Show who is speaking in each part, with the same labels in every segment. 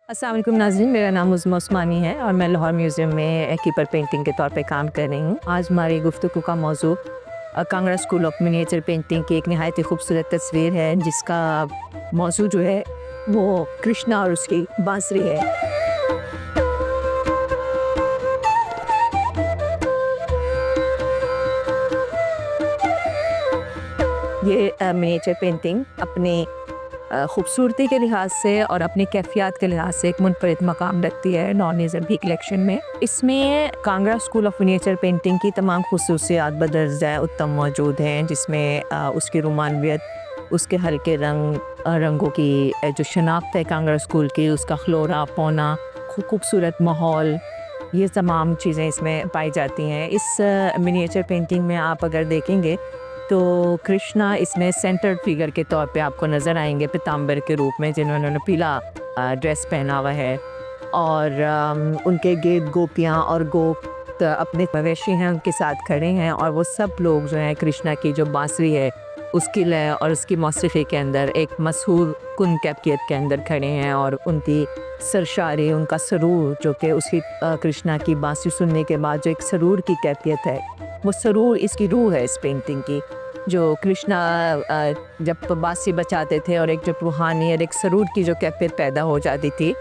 Speaker 1: अस्सलाम वालेकुम नाज़रीन, मेरा नाम उज़्मा उस्मानी है और मैं लाहौर म्यूज़ियम में कीपर पेंटिंग के तौर पे काम कर रही हूँ। आज हमारी गुफ्तगू का मौजू Kangra school of miniature painting की एक नहायत ही खूबसूरत तस्वीर है, जिसका मौजू जो है वो कृष्णा और उसकी बांसुरी है। ये मिनिएचर पेंटिंग अपनी खूबसूरती के लिहाज से और अपनी कैफियत के लिहाज से एक मुनफरिद मकाम रखती है नॉन भी कलेक्शन में। इसमें Kangra school of miniature painting की तमाम खुसूसियात बदरजा उत्तम मौजूद हैं, जिसमें उसकी रोमानियत, उसके हल्के रंगों की जो शनाख्त है कांगड़ा स्कूल की, उसका खलोरा पौना, खूबसूरत माहौल, ये तमाम चीज़ें इसमें पाई जाती हैं। इस मिनिएचर पेंटिंग में आप अगर देखेंगे तो कृष्णा इसमें सेंटर्ड फिगर के तौर पे आपको नज़र आएंगे पीताम्बर के रूप में, जिन्होंने पीला ड्रेस पहना हुआ है और उनके गिर्द गोपियाँ और गोप अपने मवेशी हैं उनके साथ खड़े हैं, और वो सब लोग जो हैं कृष्णा की जो बांसुरी है उसकी लय और उसकी मौसीक़ी के अंदर एक मशहूर कुन कैफियत के अंदर खड़े हैं, और उनकी सरशारी, उनका सरूर जो कि उसकी कृष्णा की बांसुरी सुनने के बाद जो एक सरूर की कैफियत है, वो सरूर इसकी रूह है इस पेंटिंग की। जो कृष्णा जब बांसुरी बजाते थे और एक जो रूहानी और एक सरूर की जो कैफियत पैदा हो जाती थी,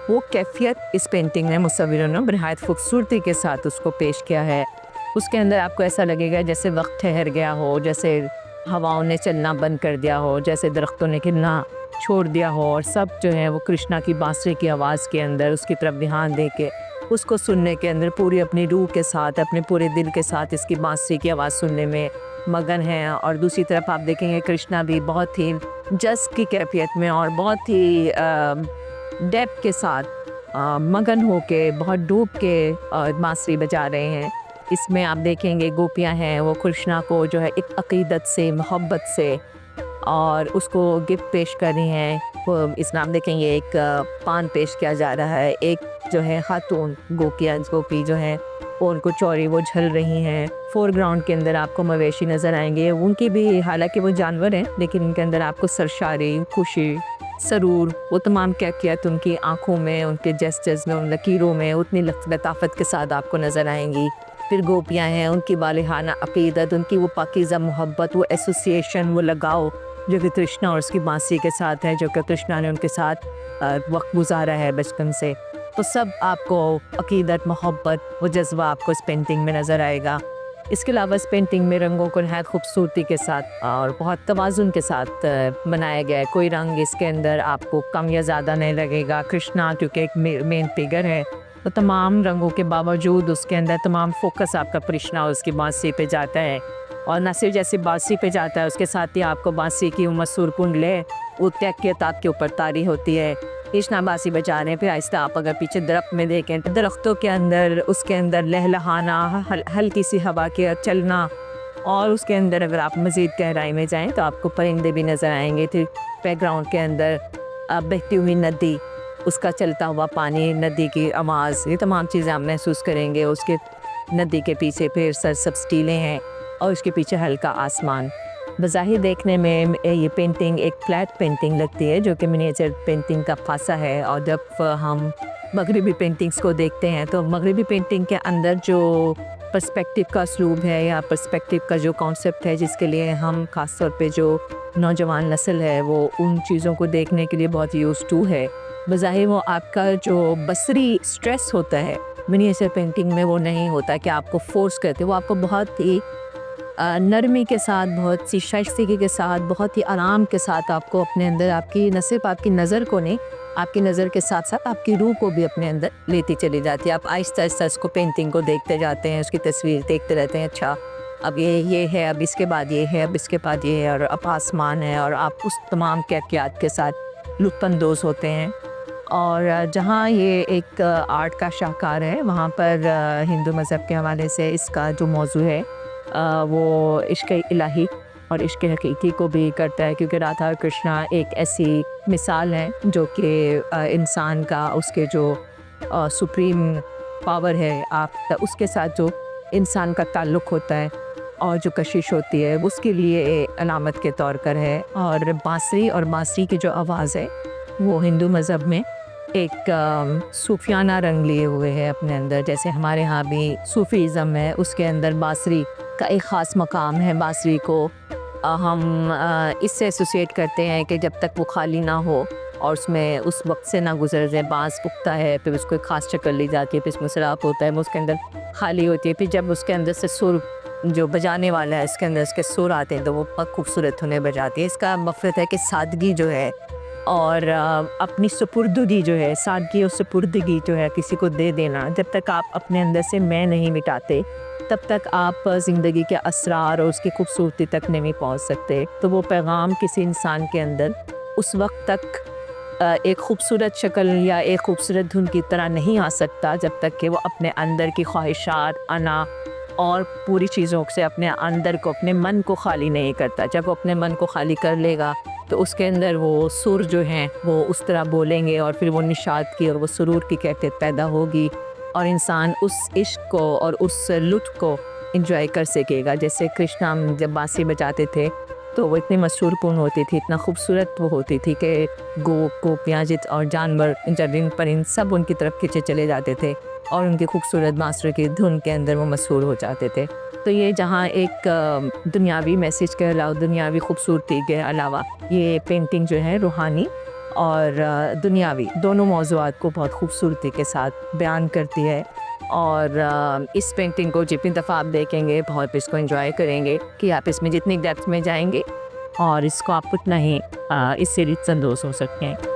Speaker 1: वो कैफियत इस पेंटिंग में मुसव्विरों ने बेहद खूबसूरती के साथ उसको पेश किया है। उसके अंदर आपको ऐसा लगेगा जैसे वक्त ठहर गया हो, जैसे हवाओं ने चलना बंद कर दिया हो, जैसे दरख्तों ने गिरना छोड़ दिया हो, और सब जो है वो कृष्णा की बांसुरी की आवाज़ के अंदर उसकी तरफ ध्यान दे के उसको सुनने के अंदर पूरी अपनी रूह के साथ, अपने पूरे दिल के साथ इसकी बांसुरी की आवाज़ सुनने में मगन हैं। और दूसरी तरफ आप देखेंगे कृष्णा भी बहुत ही जज़्ब की कैफियत में और बहुत ही डेप्थ के साथ मगन होके, बहुत डूब के बांसुरी बजा रहे हैं। इसमें आप देखेंगे गोपियां हैं, वो कृष्णा को जो है एक अक़ीदत से, मोहब्बत से और उसको गिफ्ट पेश कर रही हैं। वो इसमें आप देखेंगे एक पान पेश किया जा रहा है, एक जो है खातून गोपी जो है वो उनको चौरी वो झल रही हैं। फोरग्राउंड के अंदर आपको मवेशी नज़र आएंगे, उनकी भी, हालांकि वो जानवर हैं लेकिन उनके अंदर आपको सरशारी, खुशी, सरूर, वो तमाम कैफियत उनकी आँखों में, उनके जेस्चर्स में, उन लकीरों में उतनी लताफत के साथ आपको नज़र आएंगी। फिर गोपियाँ हैं, उनकी बालिहाना अक़ीदत, उनकी वो पाकीज़ा मोहब्बत, वो एसोसिएशन, वो लगाव जो कि कृष्णा और उसकी बांसुरी के साथ है, जो कि कृष्णा ने उनके साथ वक्त गुजारा है बचपन से। तो सब आपको अक़ीदत, मोहब्बत, वो जज्बा आपको इस पेंटिंग में नज़र आएगा। इसके अलावा इस पेंटिंग में रंगों को नहायत खूबसूरती के साथ और बहुत तवाज़ुन के साथ बनाया गया है। कोई रंग इसके अंदर आपको कम या ज़्यादा नहीं लगेगा। कृष्णा क्योंकि एक मेन फिगर है, तो तमाम रंगों के बावजूद उसके अंदर तमाम फोकस आपका कृष्णा और उसकी बांसुरी पे जाता है। और न सिर्फ जैसे बांसुरी पे जाता है, उसके साथ ही आपको बांसुरी की मशहूर कुंडले, वो कैफियत आपके ऊपर तारी होती है। कृष्णा बांसुरी बजाने पे आहिस्ता आप अगर पीछे दरख्त में देखें, दरख्तों के अंदर, उसके अंदर लहलहाना, हल्की सी हवा के चलना, और उसके अंदर अगर आप मज़ीद गहराई में जाएं तो आपको परिंदे भी नज़र आएंगे। फिर बैकग्राउंड के अंदर बहती हुई नदी, उसका चलता हुआ पानी, नदी की आवाज़, ये तमाम चीज़ें आप महसूस करेंगे। उसके नदी के पीछे फिर सरसब्ज़ टीलें हैं और उसके पीछे हल्का आसमान। बज़ाहिर देखने में ये पेंटिंग एक फ्लैट पेंटिंग लगती है, जो कि मिनिएचर पेंटिंग का ख़ासा है। और जब हम मगरिबी पेंटिंग्स को देखते हैं तो मगरिबी पेंटिंग के अंदर जो पर्सपेक्टिव का उसलूब है या पर्सपेक्टिव का जो कॉन्सेप्ट है, जिसके लिए हम ख़ास तौर पे जो नौजवान नस्ल है वो उन चीज़ों को देखने के लिए बहुत यूज़ टू है। बज़ाहिर वो आपका जो बसरी स्ट्रेस होता है मिनिएचर पेंटिंग में वो नहीं होता कि आपको फोर्स करते, वो आपको बहुत ही नरमी के साथ, बहुत सी शाइस्तगी के साथ, बहुत ही आराम के साथ आपको अपने अंदर, आपकी न सिर्फ आपकी नज़र को नहीं, आपकी नज़र के साथ साथ आपकी रूह को भी अपने अंदर लेती चली जाती है। आप आहिस्ता आहिस्ता उसको, पेंटिंग को देखते जाते हैं, उसकी तस्वीर देखते रहते हैं। अच्छा, अब ये है, अब इसके बाद ये है, अब इसके बाद ये है, और अब आसमान है, और आप उस तमाम कैफियत के साथ लुत्फ़अंदोज़ होते हैं। और जहाँ ये एक आर्ट का शाहकार है, वहाँ पर हिंदू मज़हब के हवाले से इसका जो मौजू है वो इश्क़ इलाही और इश्क़ हकीकी को भी करता है, क्योंकि राधा और कृष्णा एक ऐसी मिसाल है जो कि इंसान का, उसके जो सुप्रीम पावर है, आप उसके साथ जो इंसान का ताल्लुक़ होता है और जो कशिश होती है, उसके लिए अलामत के तौर पर है। और बांसुरी की जो आवाज़ है वो हिंदू मज़हब में एक सूफियाना रंग लिए हुए है अपने अंदर। जैसे हमारे यहाँ भी सूफीज़म है, उसके अंदर बांसुरी का एक ख़ास मकाम है। बांसुरी को हम इससे एसोसिएट करते हैं कि जब तक वो खाली ना हो और उसमें उस वक्त से ना गुजर जाए। बांस उगता है, फिर उसको एक ख़ास शक्ल ली जाती है, फिर इसमें सराप होता है, वो उसके अंदर खाली होती है। फिर जब उसके अंदर से सुर जो बजाने वाला है, इसके अंदर इसके सुर आते हैं तो वो बहुत खूबसूरत धुनें बजाती है। इसका मकसद है कि सादगी जो है और अपनी सुपुर्दगी जो है, सादगी और सुपुर्दगी जो है किसी को दे देना। जब तक आप अपने अंदर से मैं नहीं मिटाते, तब तक आप ज़िंदगी के असरार और उसकी खूबसूरती तक नहीं पहुंच सकते। तो वो पैगाम किसी इंसान के अंदर उस वक्त तक एक खूबसूरत शक्ल या एक खूबसूरत धुन की तरह नहीं आ सकता जब तक कि वो अपने अंदर की ख्वाहिशात, अना और पूरी चीज़ों से अपने अंदर को, अपने मन को खाली नहीं करता। जब वो अपने मन को खाली कर लेगा तो उसके अंदर वो सुर जो हैं वो उस तरह बोलेंगे और फिर वो निशात की और वो सुरूर की कैफियत पैदा होगी और इंसान उस इश्क को और उस लुत्फ़ को एंजॉय कर सकेगा। जैसे कृष्णा जब बांसुरी बजाते थे तो वो इतनी मशहूरकुन होती थी, इतना खूबसूरत वो होती थी कि गोपियाँ जित और जानवर, चरिंद परिंद सब उनकी तरफ खींचे चले जाते थे और उनकी खूबसूरत बांसुरी की धुन के अंदर वो मशहूर हो जाते थे। तो ये जहाँ एक दुनियावी मैसेज के अलावा, दुनियावी खूबसूरती के अलावा, ये पेंटिंग जो है रूहानी और दुनियावी दोनों मौज़ूआत को बहुत खूबसूरती के साथ बयान करती है। और इस पेंटिंग को जितनी दफ़ा आप देखेंगे बहुत इसको एंजॉय करेंगे कि आप इसमें जितनी डेप्थ में जाएंगे और इसको आप उतना ही इससे रिच संदोष हो सकते हैं।